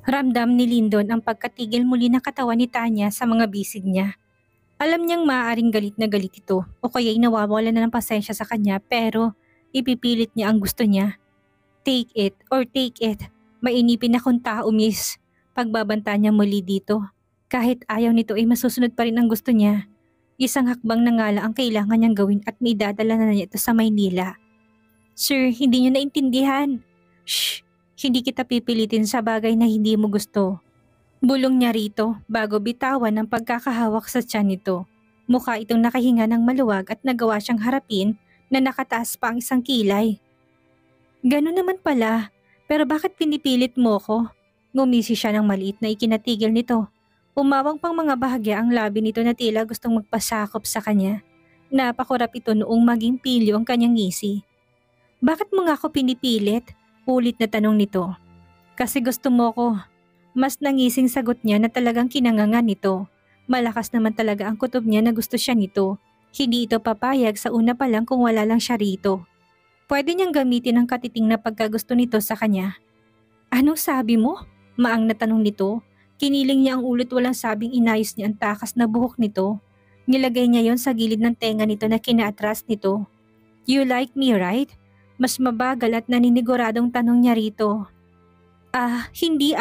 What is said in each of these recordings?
Ramdam ni Lyndon ang pagkatigil muli ng katawan ni Tanya sa mga bisig niya. Alam niyang maaaring galit na galit ito o kaya'y nawawala na ng pasensya sa kanya pero ipipilit niya ang gusto niya. Take it or take it. Mainipin akong tao, miss. Pagbabanta niya muli dito. Kahit ayaw nito ay masusunod pa rin ang gusto niya. Isang hakbang na nga lang ang kailangan niyang gawin at may dadala na niya ito sa Maynila. Sir, hindi niyo naintindihan. Shh! Hindi kita pipilitin sa bagay na hindi mo gusto. Bulong niya rito bago bitawan ang pagkakahawak sa tiyan nito. Mukha itong nakahinga ng maluwag at nagawa siyang harapin na nakataas pa ang isang kilay. Ganun naman pala, pero bakit pinipilit mo ko? Ngumisi siya ng maliit na ikinatigil nito. Umawang pang mga bahagya ang labi nito na tila gustong magpasakop sa kanya. Napakurap ito noong maging pilyo ang kanyang ngisi. Bakit mo nga ako pinipilit? Ulit na tanong nito. Kasi gusto mo ko. Mas nangising sagot niya na talagang kinangangan nito. Malakas naman talaga ang kutob niya na gusto siya nito. Hindi ito papayag sa una pa lang kung wala lang siya rito. Pwede niyang gamitin ang katiting na pagkagusto nito sa kanya. Anong sabi mo? Maang na tanong nito. Kiniling niya ang ulit walang sabing inayos niya ang takas na buhok nito. Nilagay niya yon sa gilid ng tenga nito na kinaatras nito. You like me, right? Mas mabagal at naniniguradong tanong niya rito. Hindi.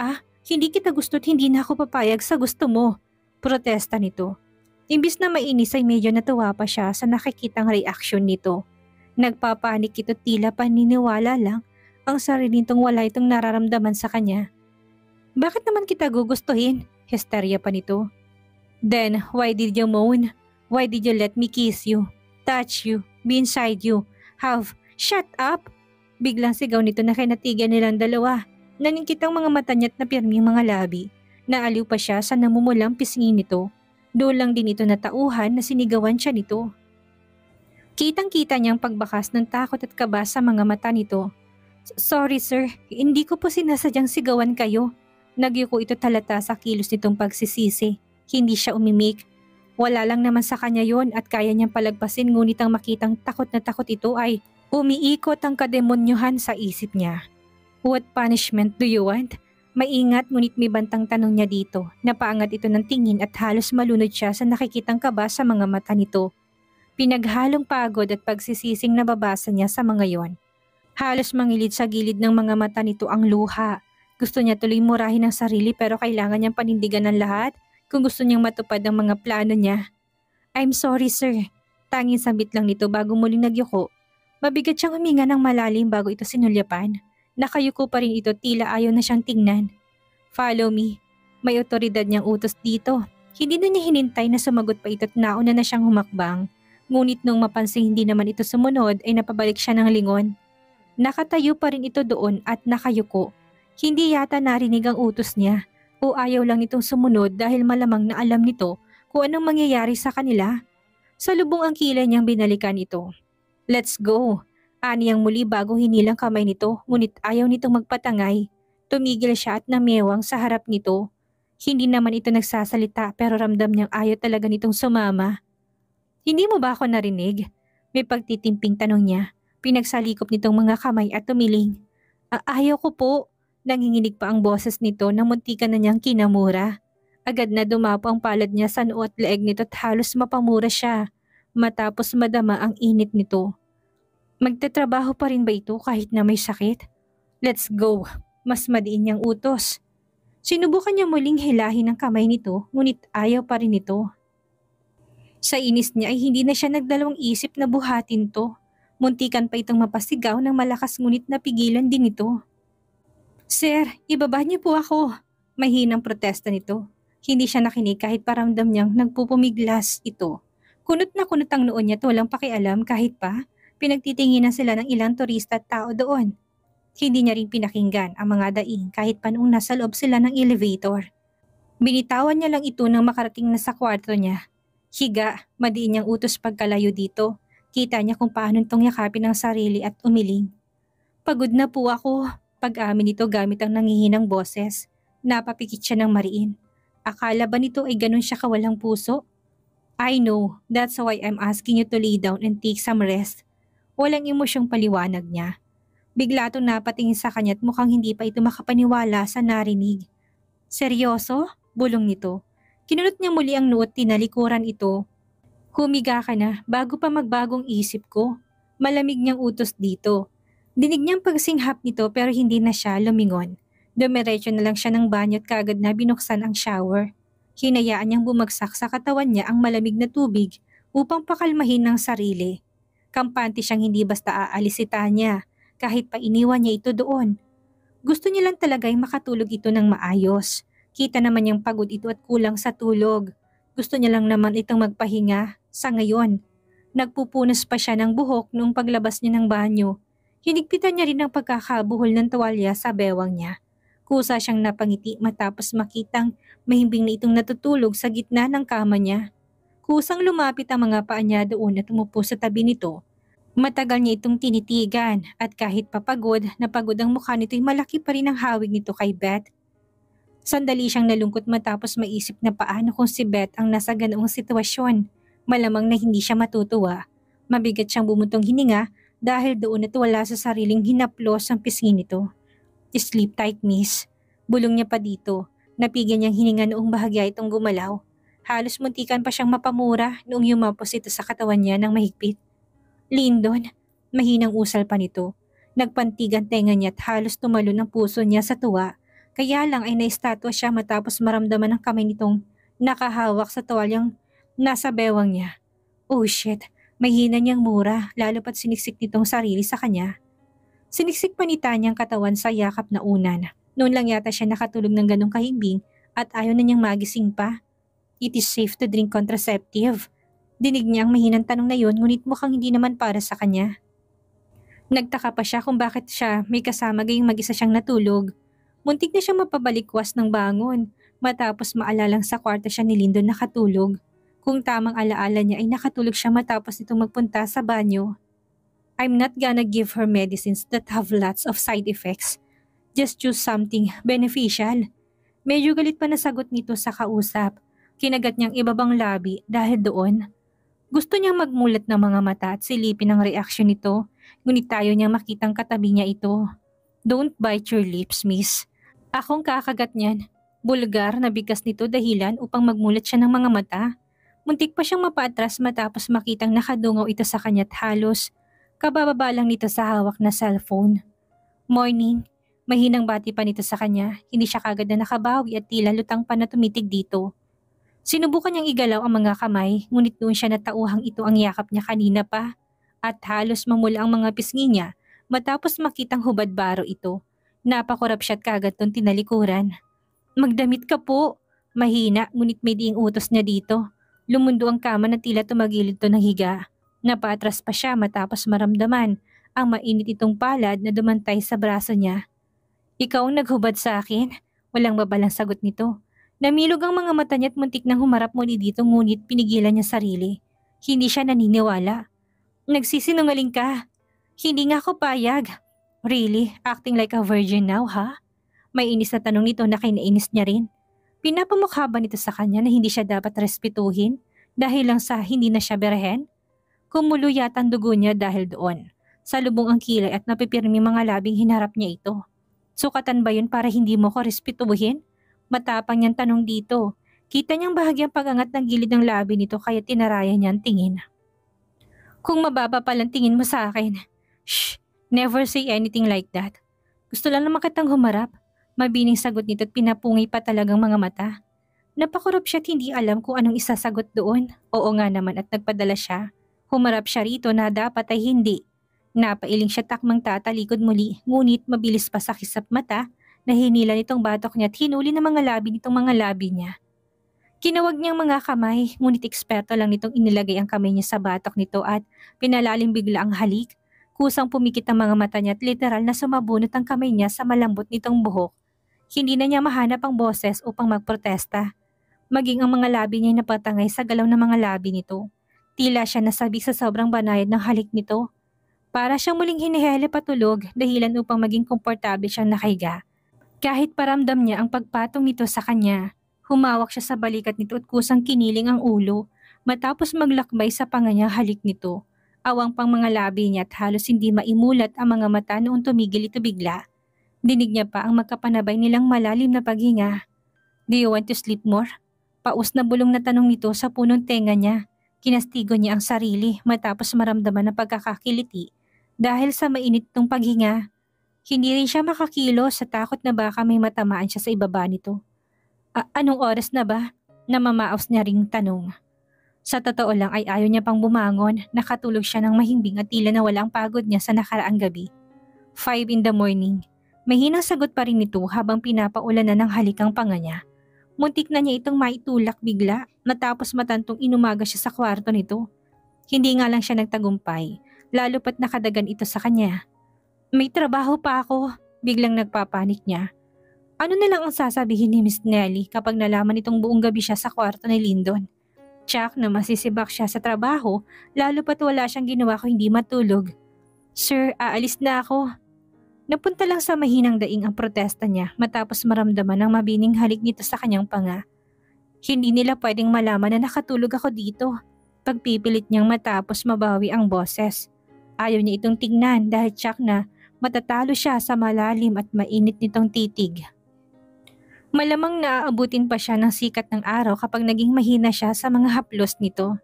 Hindi kita gusto't hindi na ako papayag sa gusto mo. Protesta nito. Imbis na mainis ay medyo natuwa pa siya sa nakikitang reaksyon nito. Nagpapanik ito tila paniniwala lang ang sarili nitong wala itong nararamdaman sa kanya. Bakit naman kita gugustuhin? Hysteria pa nito. Then, why did you moan? Why did you let me kiss you? Touch you? Be inside you? Shut up! Biglang sigaw nito na kinatigan nilang dalawa. Naningkit ang mga mata niya't napirming mga labi. Naaliw pa siya sa namumulang pisngi nito. Doon lang din ito natauhan na sinigawan siya nito. Kitang-kita niyang pagbakas ng takot at kaba sa mga mata nito. Sorry sir, hindi ko po sinasadyang sigawan kayo. Nagyuko ito talata sa kilos nitong pagsisisi. Hindi siya umimik. Wala lang naman sa kanya yon at kaya niyang palagpasin ngunit ang makitang takot na takot ito ay umiikot ang kademonyohan sa isip niya. What punishment do you want? Maingat ngunit may bantang tanong niya dito. Napaangat ito ng tingin at halos malunod siya sa nakikitang kaba sa mga mata nito. Pinaghalong pagod at pagsisising nababasa niya sa mga yon. Halos mangilid sa gilid ng mga mata nito ang luha. Gusto niya tuloy murahin ang sarili pero kailangan niyang panindigan ng lahat kung gusto niyang matupad ang mga plano niya. I'm sorry sir. Tanging sabit lang nito bago muling nagyuko. Mabigat siyang huminga ng malalim bago ito sinulyapan. Nakayuko pa rin ito tila ayaw na siyang tingnan. Follow me. May otoridad niyang utos dito. Hindi na niya hinintay na sumagot pa ito at nauna na siyang humakbang. Ngunit nung mapansing hindi naman ito sumunod ay napabalik siya ng lingon. Nakatayo pa rin ito doon at nakayuko. Hindi yata narinig ang utos niya o ayaw lang nitong sumunod dahil malamang na alam nito kung anong mangyayari sa kanila. Sa lubong ang kilay niyang binalikan ito. Let's go. Aniyang muli bago hinilang kamay nito ngunit ayaw nitong magpatangay. Tumigil siya at namewang sa harap nito. Hindi naman ito nagsasalita pero ramdam niyang ayaw talaga nitong sumama. Hindi mo ba ako narinig? May pagtitimping tanong niya. Pinagsalikop nitong mga kamay at tumiling. Ayaw ko po. Nanginginig pa ang boses nito na muntikan na niyang kinamura. Agad na dumapo ang palad niya sa noo at leeg nito at halos mapamura siya. Matapos madama ang init nito. Magtatrabaho pa rin ba ito kahit na may sakit? Let's go. Mas madiin niyang utos. Sinubukan niya muling hilahin ang kamay nito ngunit ayaw pa rin ito. Sa inis niya ay hindi na siya nagdalawang isip na buhatin to. Muntikan pa itong mapasigaw ng malakas ngunit napigilan din ito. Sir, ibaba niyo po ako. Mahinang protesta nito. Hindi siya nakinig kahit paramdam niyang nagpupumiglas ito. Kunot na kunot ang noon niya at walang pakialam kahit pa pinagtitinginan sila ng ilang turista at tao doon. Hindi niya rin pinakinggan ang mga daing kahit pa noong nasa loob sila ng elevator. Binitawan niya lang ito nang makarating na sa kwarto niya. Higa, madiin niyang utos pagkalayo dito. Kita niya kung paano itong yakapin ang sarili at umiling. Pagod na po ako. Pag-amin nito gamit ang nangihinang boses. Napapikit siya ng mariin. Akala ba nito ay ganun siya kawalang puso? I know, that's why I'm asking you to lay down and take some rest. Walang emosyong paliwanag niya. Bigla itong napatingin sa kanya at mukhang hindi pa ito makapaniwala sa narinig. Seryoso? Bulong nito. Kinunot niya muli ang noo at tinalikuran ito. Humiga ka na bago pa magbagong isip ko. Malamig niyang utos dito. Dinig niyang pagsinghap nito pero hindi na siya lumingon. Dumiretso na lang siya ng banyo at kaagad na binuksan ang shower. Hinayaan niyang bumagsak sa katawan niya ang malamig na tubig upang pakalmahin ng sarili. Kampante siyang hindi basta aalis si Tanya kahit pa iniwan niya ito doon. Gusto niya lang talaga'y makatulog ito ng maayos. Kita naman niyang pagod ito at kulang sa tulog. Gusto niya lang naman itong magpahinga sa ngayon. Nagpupunas pa siya ng buhok noong paglabas niya ng banyo. Hinigpitan niya rin ang pagkakabuhol ng tuwalya sa bewang niya. Kusa siyang napangiti matapos makitang mahimbing na itong natutulog sa gitna ng kama niya. Kusang lumapit ang mga paa niya doon at umupo sa tabi nito. Matagal niya itong tinitigan at kahit papagod na pagod ang mukha nito'y malaki pa rin ang hawig nito kay Beth. Sandali siyang nalungkot matapos maisip na paano kung si Beth ang nasa ganoong sitwasyon. Malamang na hindi siya matutuwa. Mabigat siyang bumuntong hininga dahil doon at wala sa sariling hinaplos ang pisngi nito. Sleep tight, miss. Bulong niya pa dito. Napigyan niyang hininga noong bahagya itong gumalaw. Halos muntikan pa siyang mapamura noong yumapos ito sa katawan niya ng mahigpit. Lyndon, mahinang usal pa nito. Nagpantigan tenga niya at halos tumalon ang puso niya sa tuwa. Kaya lang ay naistatwa siya matapos maramdaman ang kamay nitong nakahawak sa tuwalyang nasa bewang niya. Oh shit, mahina niyang mura lalo pat siniksik nitong sarili sa kanya. Siniksik pa ni Tanya ang katawan sa yakap na unan. Noon lang yata siya nakatulog ng ganong kahimbing at ayaw na niyang magising pa. It is safe to drink contraceptive. Dinig niya ang mahinang tanong na yun ngunit mukhang hindi naman para sa kanya. Nagtaka pa siya kung bakit siya may kasama gayong mag-isa siyang natulog. Muntik na siyang mapabalikwas ng bangon matapos maalalang sa kwarto siya ni Lyndon nakatulog. Kung tamang alaala niya ay nakatulog siya matapos itong magpunta sa banyo. I'm not gonna give her medicines that have lots of side effects. Just choose something beneficial. Medyo galit pa na sagot nito sa kausap. Kinagat niyang ibabang labi dahil doon. Gusto niyang magmulat ng mga mata at silipin ang reaksyon nito, ngunit tayo niyang makitang katabi niya ito. Don't bite your lips, miss. Akong kakagat niyan. Bulgar na bigkas nito dahilan upang magmulat siya ng mga mata. Muntik pa siyang mapaatras matapos makitang nakadungaw ito sa kanya't halos kabababa lang nito sa hawak na cellphone. Morning. Mahinang bati pa nito sa kanya. Hindi siya kagad na nakabawi at tila lutang pa na tumitig dito. Sinubukan niyang igalaw ang mga kamay, ngunit doon siya natauhang ito ang yakap niya kanina pa at halos mamula ang mga pisngi niya matapos makitang hubad baro ito. Napakurap siya at kagad doon tinalikuran. Magdamit ka po. Mahina ngunit may diing utos niya dito. Lumundo ang kama na tila tumagilid to ng higa. Napaatras pa siya matapos maramdaman ang mainit itong palad na dumantay sa braso niya. Ikaw ang naghubad sa akin? Walang babalang sagot nito. Namilog ang mga mata niya at muntik nang humarap muli dito ngunit pinigilan niya sarili. Hindi siya naniniwala. Nagsisinungaling ka. Hindi nga ako payag. Really? Acting like a virgin now, ha? May inis na tanong nito na kinainis niya rin. Pinapamukha ba nito sa kanya na hindi siya dapat respetuhin dahil lang sa hindi na siya berhen? Kumulo yata ang dugo niya dahil doon. Salubong ang kilay at napipirmi mga labing hinarap niya ito. Sukatan ba yun para hindi mo ko respetuhin? Matapang niyang tanong dito. Kita niyang bahagyang pagangat ng gilid ng labi nito kaya tinaraya niya ang tingin. Kung mababa palang tingin mo sa akin. Shh! Never say anything like that. Gusto lang naman kitang humarap. Mabining sagot nito at pinapungay pa talagang mga mata. Napakurap siya at hindi alam kung anong isasagot doon. Oo nga naman at nagpadala siya. Humarap siya rito na dapat ay hindi. Napailing siya takmang tatalikod muli ngunit mabilis pa sa kisap mata na hinila nitong batok niya at hinuli ng mga labi nitong mga labi niya. Kinawag niyang mga kamay ngunit eksperto lang nitong inilagay ang kamay niya sa batok nito at pinalalim bigla ang halik. Kusang pumikit ang mga mata niya at literal na sumabunot ang kamay niya sa malambot nitong buhok. Hindi na niya mahanap ang boses upang magprotesta. Maging ang mga labi niya ay napatangay sa galaw ng mga labi nito. Tila siya nasabi sa sobrang banayad ng halik nito. Para siyang muling hinihele patulog dahilan upang maging komportable siyang nakahiga. Kahit paramdam niya ang pagpatong nito sa kanya, humawak siya sa balikat nito at kusang kiniling ang ulo matapos maglakbay sa panganyang halik nito. Awang pang mga labi niya at halos hindi maimulat ang mga mata noong tumigil ito bigla. Dinig niya pa ang magkapanabay nilang malalim na paghinga. Do you want to sleep more? Paus na bulong na tanong nito sa punong tenga niya. Kinastigo niya ang sarili matapos maramdaman ang pagkakakiliti dahil sa mainit ng paghinga. Hindi rin siya makakilos sa takot na baka may matamaan siya sa ibaba nito. Anong oras na ba? Namamaos niya ring tanong. Sa totoo lang ay ayaw niya pang bumangon, nakatulog siya ng mahimbing at tila na walang pagod niya sa nakaraang gabi. 5 in the morning. Mahinang sagot pa rin nito habang pinapaulan na ng halikang panga niya. Muntik na niya itong maitulak bigla matapos matantong inumaga siya sa kwarto nito. Hindi nga lang siya nagtagumpay, lalo pat nakadagan ito sa kanya. May trabaho pa ako, biglang nagpapanik niya. Ano na lang ang sasabihin ni Miss Nelly kapag nalaman itong buong gabi siya sa kwarto ni Lyndon? Tsak na masisibak siya sa trabaho, lalo pat wala siyang ginawa kung hindi matulog. Sir, aalis na ako. Napunta lang sa mahinang daing ang protesta niya matapos maramdaman ang mabining halik nito sa kanyang panga. Hindi nila pwedeng malaman na nakatulog ako dito. Pagpipilit niyang matapos mabawi ang boses. Ayaw niya itong tingnan dahil tsak na matatalo siya sa malalim at mainit nitong titig. Malamang naaabutin pa siya ng sikat ng araw kapag naging mahina siya sa mga haplos nito.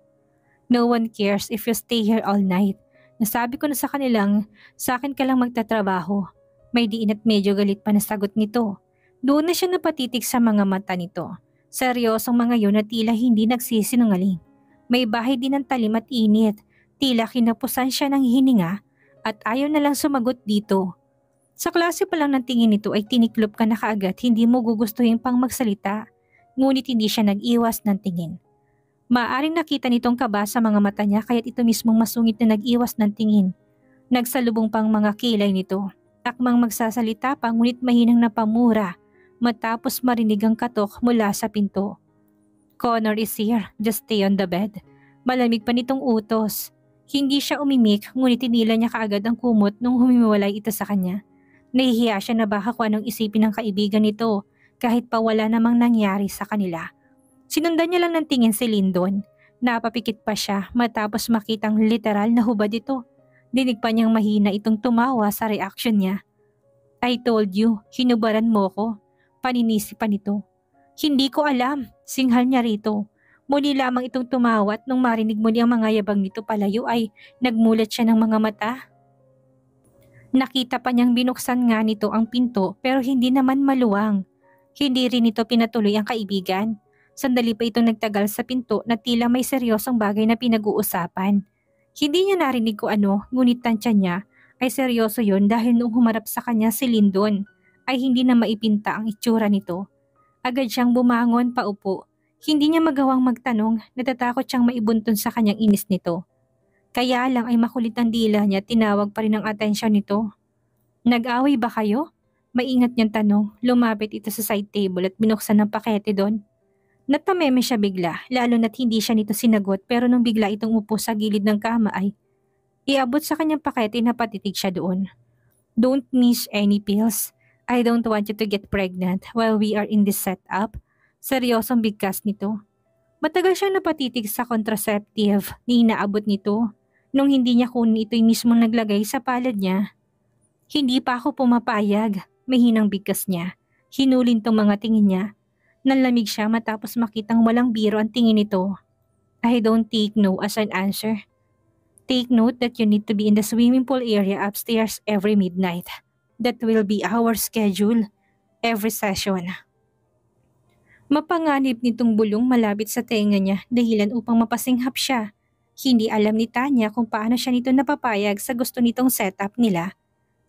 No one cares if you stay here all night. Nasabi ko na sa kanilang, sa akin ka lang magtatrabaho. May diin at medyo galit pa na sagot nito. Doon na siya napatitig sa mga mata nito. Seryosong mga yun na tila hindi nagsisinungaling. May bahay din ng talim at init. Tila kinapusan siya ng hininga at ayaw na lang sumagot dito. Sa klase pa lang ng tingin nito ay tiniklop ka na kaagad, hindi mo gugustuhin pang magsalita. Ngunit hindi siya nag-iwas ng tingin. Maaring nakita nitong kaba sa mga mata niya kaya't ito mismong masungit na nag-iwas ng tingin. Nagsalubong pang mga kilay nito. Akmang magsasalita pa ngunit mahinang napamura matapos marinig ang katok mula sa pinto. Connor is here, just stay on the bed. Malamig pa nitong utos. Hindi siya umimik ngunit tinila niya kaagad ang kumot nung humiwalay ito sa kanya. Nahihiya siya na baka kung anong isipin ng kaibigan nito kahit pa wala namang nangyari sa kanila. Sinundan niya lang ng tingin si Lyndon. Napapikit pa siya matapos makitang literal na hubad ito. Dinig pa niyang mahina itong tumawa sa reaksyon niya. I told you, hinubaran mo ko. Paninisi pa nito. Hindi ko alam, singhal niya rito. Muli lamang itong tumawa at nung marinig muli ang mga yabang nito palayo ay nagmulat siya ng mga mata. Nakita pa niyang binuksan nga nito ang pinto pero hindi naman maluwang. Hindi rin ito pinatuloy ang kaibigan. Sandali pa itong nagtagal sa pinto na tila may seryosong bagay na pinag-uusapan. Hindi niya narinig ko ano, ngunit tansya niya ay seryoso yon dahil nung humarap sa kanya si Lyndon ay hindi na maipinta ang itsura nito. Agad siyang bumangon paupo. Hindi niya magawang magtanong, natatakot siyang maibuntun sa kanyang inis nito. Kaya lang ay makulit ang dila niya, tinawag pa rin ang atensyon nito. Nag-away ba kayo? Maingat niyang tanong, lumapit ito sa side table at binuksan ng pakete doon. Natameme siya bigla, lalo na't hindi siya nito sinagot pero nung bigla itong upo sa gilid ng kama ay iabot sa kanyang pakete na patitig siya doon. Don't miss any pills. I don't want you to get pregnant while we are in this setup. Seryosong bigkas nito. Matagal siyang napatitig sa contraceptive ni inaabot nito. Nung hindi niya kunin ito'y mismong naglagay sa palad niya. Hindi pa ako pumapayag, mahinang bigkas niya. Hinulin tong mga tingin niya. Nanlamig siya matapos makitang walang biro ang tingin nito. I don't take no as an answer. Take note that you need to be in the swimming pool area upstairs every midnight. That will be our schedule, every session. Mapanganib nitong bulong malapit sa tenga niya dahilan upang mapasinghap siya. Hindi alam ni Tanya kung paano siya nito napapayag sa gusto nitong setup nila.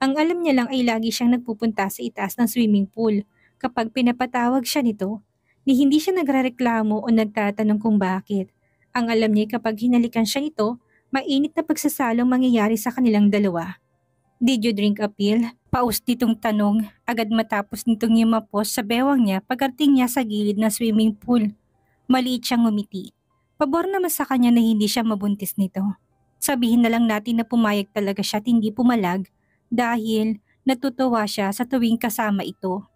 Ang alam niya lang ay lagi siyang nagpupunta sa itaas ng swimming pool kapag pinapatawag siya nito. Ni hindi siya nagrereklamo o nagtatanong kung bakit. Ang alam niya kapag hinalikan siya nito, mainit na pagsasalong mangyayari sa kanilang dalawa. Did you drink a pill? Paus nitong tanong, agad matapos nitong yumapos sa bewang niya pagkarting niya sa gilid ng swimming pool. Maliit siyang ngumiti. Pabor naman sa kanya na hindi siya mabuntis nito. Sabihin na lang natin na pumayag talaga siya at hindi pumalag dahil natutuwa siya sa tuwing kasama ito.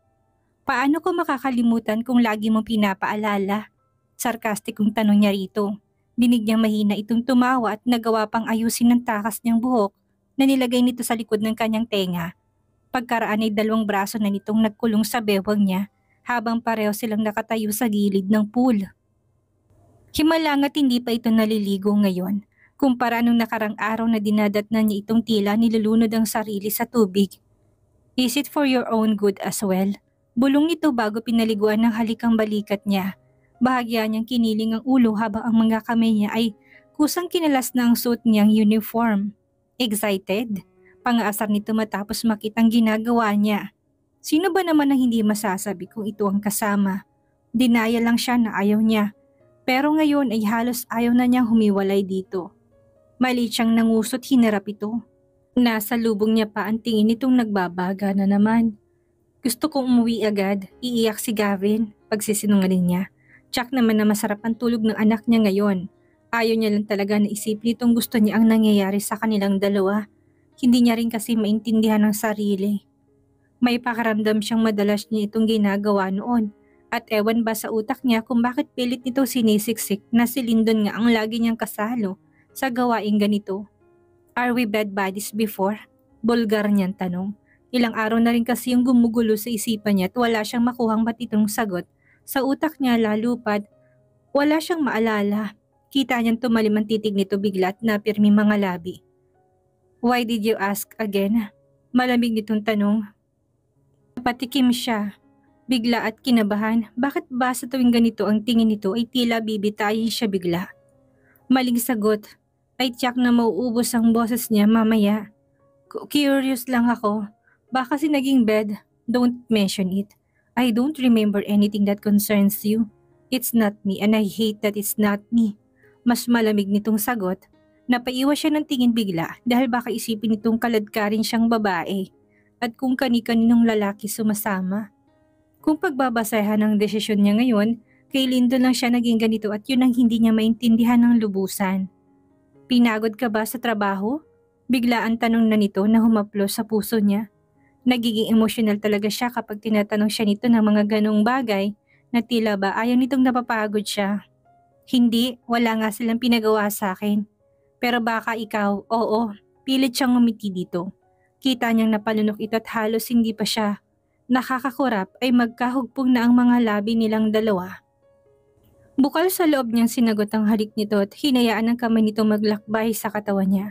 Paano ko makakalimutan kung lagi mong pinapaalala? Sarkastikong tanong niya rito. Dinig niyang mahina itong tumawa at nagawa pang ayusin ng takas niyang buhok na nilagay nito sa likod ng kanyang tenga. Pagkaraan ay 2 braso na nitong nagkulong sa bewang niya habang pareho silang nakatayo sa gilid ng pool. Himala nga't hindi pa ito naliligo ngayon, kumpara nung nakarang araw na dinadatnan niya itong tila nilulunod ang sarili sa tubig. Is it for your own good as well? Bulong nito bago pinaliguan ng halikang balikat niya. Bahagya niyang kiniling ang ulo habang ang mga kamay niya ay kusang kinalas na ang suot niyang uniform. Excited? Pangaasar nito matapos makitang ginagawa niya. Sino ba naman ang hindi masasabi kung ito ang kasama? Dinaya lang siya na ayaw niya. Pero ngayon ay halos ayaw na niyang humiwalay dito. Mali siyang nangusot hinarap ito. Nasa lubong niya pa ang tingin nitong nagbabaga na naman. Gusto kong umuwi agad, iiyak si Gavin, pagsisinungaling niya. Tsak naman na masarap ang tulog ng anak niya ngayon. Ayaw niya lang talaga na isipin itong gusto niya ang nangyayari sa kanilang dalawa. Hindi niya rin kasi maintindihan ang sarili. May pakaramdam siyang madalas niya itong ginagawa noon. At ewan ba sa utak niya kung bakit pilit nito sinisiksik na si Lyndon nga ang lagi niyang kasalo sa gawaing ganito. Are we bad buddies before? Bulgar niyang tanong. Ilang araw na rin kasi yung gumugulo sa isipan niya at wala siyang makuhang matitong sagot. Sa utak niya lalupad, wala siyang maalala. Kita niyang tumalim ang titig nito bigla at napirmi mga labi. Why did you ask again? Malamig nitong tanong. Napatikim siya. Bigla at kinabahan, bakit ba sa tuwing ganito ang tingin nito ay tila bibitayin siya bigla? Maling sagot, ay tiyak na mauubos ang boses niya mamaya. Curious lang ako, baka kasi naging bed, don't mention it. I don't remember anything that concerns you. It's not me and I hate that it's not me. Mas malamig nitong sagot. Napaiwas siya ng tingin bigla dahil baka isipin nitong kaladkarin siyang babae at kung kani-kaninong lalaki sumasama. Kung pagbabasehan ng desisyon niya ngayon, kay Lyndon lang siya naging ganito at yun ang hindi niya maintindihan ng lubusan. Pinagod ka ba sa trabaho? Bigla ang tanong na nito na humaplos sa puso niya. Nagiging emosyonal talaga siya kapag tinatanong siya nito ng mga ganong bagay na tila ba ayaw nitong napapagod siya. Hindi, wala nga silang pinagawa sa akin. Pero baka ikaw, oo, pilit siyang umiti dito. Kita niyang napalunok ito at halos hindi pa siya nakakakurap ay magkahugpong na ang mga labi nilang dalawa. Bukal sa loob niyang sinagot ang halik nito at hinayaan ang kamay nito maglakbay sa katawan niya.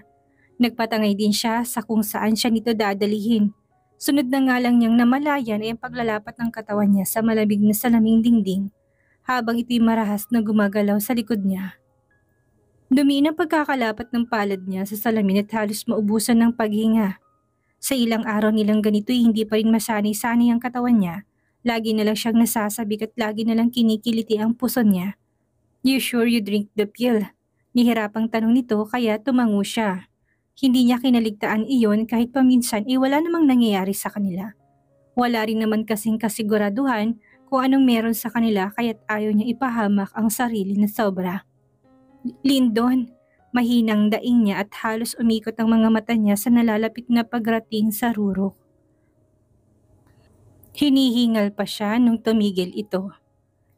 Nagpatangay din siya sa kung saan siya nito dadalihin. Sunod na nga lang niyang namalayan ay ang paglalapat ng katawan niya sa malamig na salaming dingding habang ito'y marahas na gumagalaw sa likod niya. Dumiin ang pagkakalapat ng palad niya sa salamin at halos maubusan ng paghinga. Sa ilang araw nilang ganito'y hindi pa rin masanay-sanay ang katawan niya. Lagi na lang siyang nasasabik at lagi na lang kinikiliti ang puso niya. You sure you drink the pill? Nihirapang tanong nito kaya tumango siya. Hindi niya kinaligtaan iyon kahit paminsan wala namang nangyayari sa kanila. Wala rin naman kasing kasiguraduhan kung anong meron sa kanila kaya't ayaw niya ipahamak ang sarili na sobra. Lyndon, mahinang daing niya at halos umikot ang mga mata niya sa nalalapit na pagrating sa rurok. Hinihingal pa siya nung tumigil ito.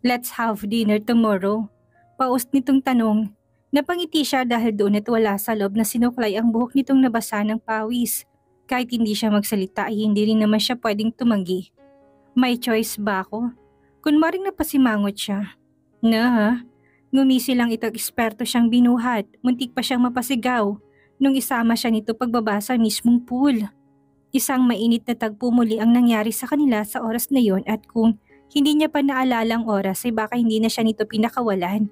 Let's have dinner tomorrow. Paus nitong tanong. Napangiti siya dahil doon at wala sa loob na sinuklay ang buhok nitong nabasa ng pawis. Kahit hindi siya magsalita ay hindi rin naman siya pwedeng tumanggi. May choice ba ako? Kunwaring napasimangot siya. Na, ngumisi lang ito eksperto siyang binuhat. Muntik pa siyang mapasigaw nung isama siya nito pagbaba sa mismong pool. Isang mainit na tagpo muli ang nangyari sa kanila sa oras na yon at kung hindi niya pa naalala ang oras ay baka hindi na siya nito pinakawalan.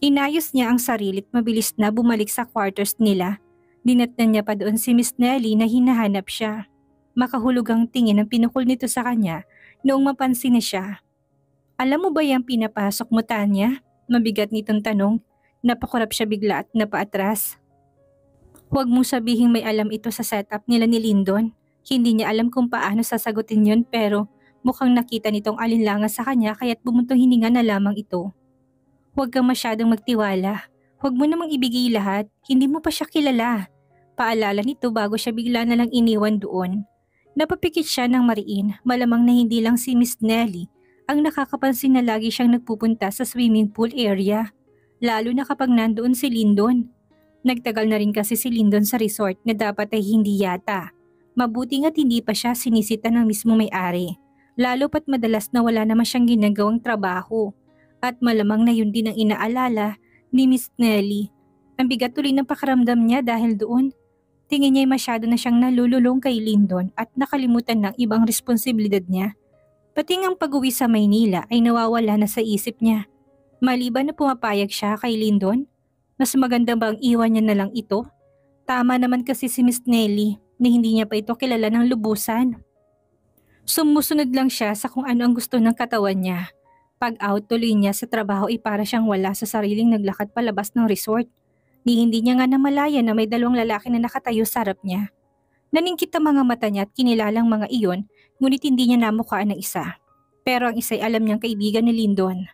Inayos niya ang sarili at mabilis na bumalik sa quarters nila. Dinatnan niya pa doon si Miss Nelly na hinahanap siya. Makahulog ang tingin ang pinukol nito sa kanya noong mapansin na siya. Alam mo ba yung pinapasok mo, Tanya? Mabigat nitong tanong. Napakurap siya bigla at napaatras. Huwag mo sabihing may alam ito sa setup nila ni Lyndon. Hindi niya alam kung paano sasagutin yon pero mukhang nakita nitong alinlangan sa kanya kaya't bumuntong hininga na lamang ito. Huwag kang masyadong magtiwala. Huwag mo namang ibigay lahat. Hindi mo pa siya kilala. Paalala nito bago siya bigla na lang iniwan doon. Napapikit siya ng mariin, malamang na hindi lang si Miss Nelly ang nakakapansin na lagi siyang nagpupunta sa swimming pool area. Lalo na kapag nandoon si Lyndon. Nagtagal na rin kasi si Lyndon sa resort na dapat ay hindi yata. Mabuti nga't hindi pa siya sinisita ng mismo may-ari. Lalo pat madalas na wala naman siyang ginagawang trabaho. At malamang na yun din ang inaalala ni Miss Nelly. Ang bigat tuloy ng pakiramdam niya dahil doon. Tingin niya ay masyado na siyang nalululong kay Lyndon at nakalimutan ng ibang responsibilidad niya. Pati ang pag-uwi sa Maynila ay nawawala na sa isip niya. Maliban na pumapayag siya kay Lyndon, mas maganda bang iwan niya na lang ito? Tama naman kasi si Miss Nelly na hindi niya pa ito kilala ng lubusan. Sumusunod lang siya sa kung ano ang gusto ng katawan niya. Pag-out tuloy niya sa trabaho ay para siyang wala sa sariling naglakad palabas ng resort. Ni hindi niya nga namalayan na may dalawang lalaki na nakatayo sa harap niya. Naningkit ang mga mata niya at kinilalang mga iyon, ngunit hindi niya namukhaan ng isa. Pero ang isa'y alam niyang kaibigan ni Lyndon.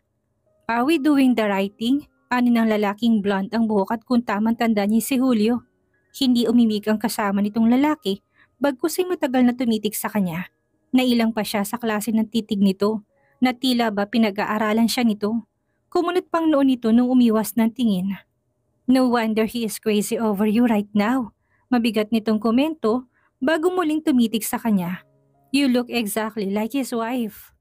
"Are we doing the right thing?" Ani ng lalaking blonde ang buhok at kung tamang tanda niya si Julio. Hindi umimik ang kasama nitong lalaki, bagkus ay matagal na tumitig sa kanya. Nailang pa siya sa klase ng titig nito, na tila ba pinag-aaralan siya nito. Kumunot pang noon nito nung umiwas ng tingin. "No wonder he is crazy over you right now." Mabigat nitong komento bago muling tumitig sa kanya. "You look exactly like his wife."